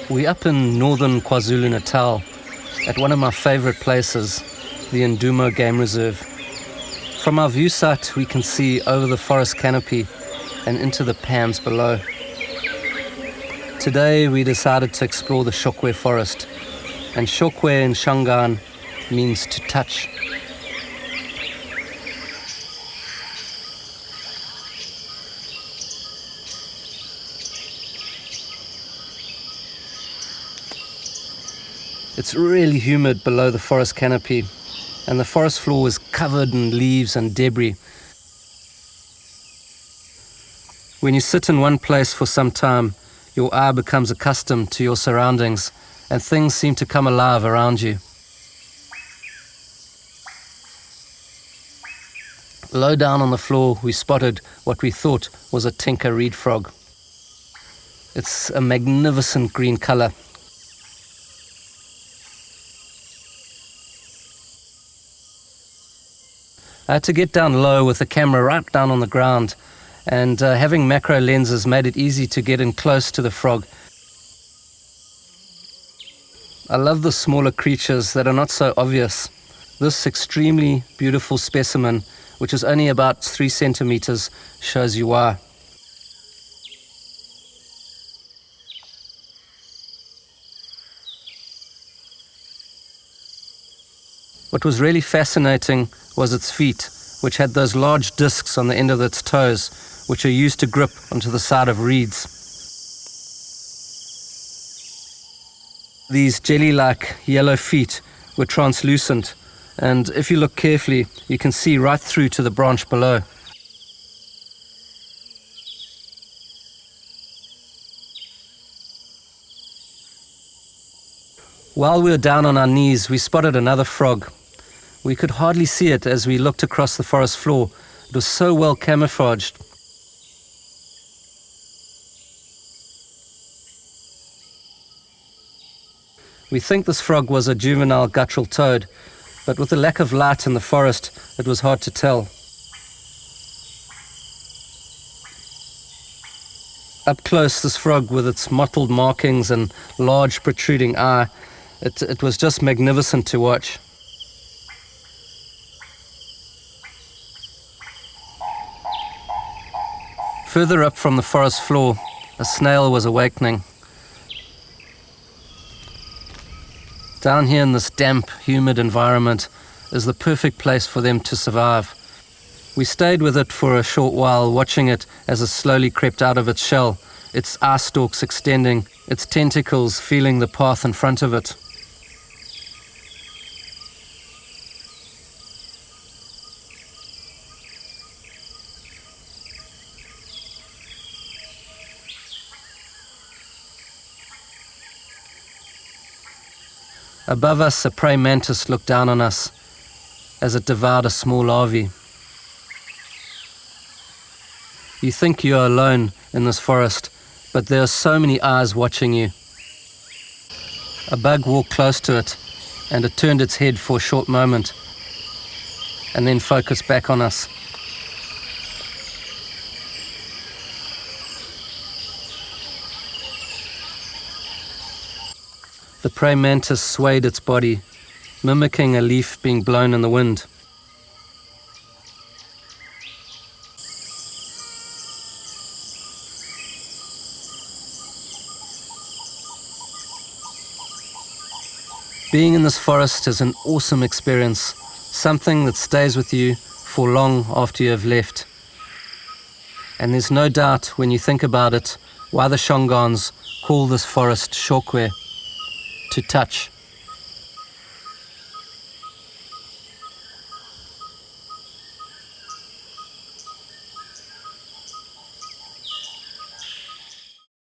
We're up in northern KwaZulu-Natal at one of my favorite places, the Ndumo Game Reserve. From our view site, we can see over the forest canopy and into the palms below. Today, we decided to explore the Shockwave Forest, and Shockwave in Shangaan means to touch. It's really humid below the forest canopy, and the forest floor is covered in leaves and debris. When you sit in one place for some time, your eye becomes accustomed to your surroundings, and things seem to come alive around you. Low down on the floor, we spotted what we thought was a tinker reed frog. It's a magnificent green color. I had to get down low with the camera right down on the ground, and having macro lenses made it easy to get in close to the frog. I love the smaller creatures that are not so obvious. This extremely beautiful specimen, which is only about 3 centimeters, shows you why. What was really fascinating was its feet, which had those large discs on the end of its toes, which are used to grip onto the side of reeds. These jelly-like yellow feet were translucent, and if you look carefully, you can see right through to the branch below. While we were down on our knees, we spotted another frog. We could hardly see it as we looked across the forest floor. It was so well camouflaged. We think this frog was a juvenile Gatchell Toad, but with the lack of light in the forest, it was hard to tell. Up close, this frog with its mottled markings and large protruding eye, it was just magnificent to watch. Further up from the forest floor, a snail was awakening. Down here in this damp, humid environment is the perfect place for them to survive. We stayed with it for a short while, watching it as it slowly crept out of its shell, its eye stalks extending, its tentacles feeling the path in front of it. Above us, a prey mantis looked down on us as it devoured a small larvae. You think you are alone in this forest, but there are so many eyes watching you. A bug walked close to it, and it turned its head for a short moment, and then focused back on us. The prey mantis swayed its body, mimicking a leaf being blown in the wind. Being in this forest is an awesome experience, something that stays with you for long after you have left. And there's no doubt when you think about it why the Shangans call this forest Shockwave, to touch.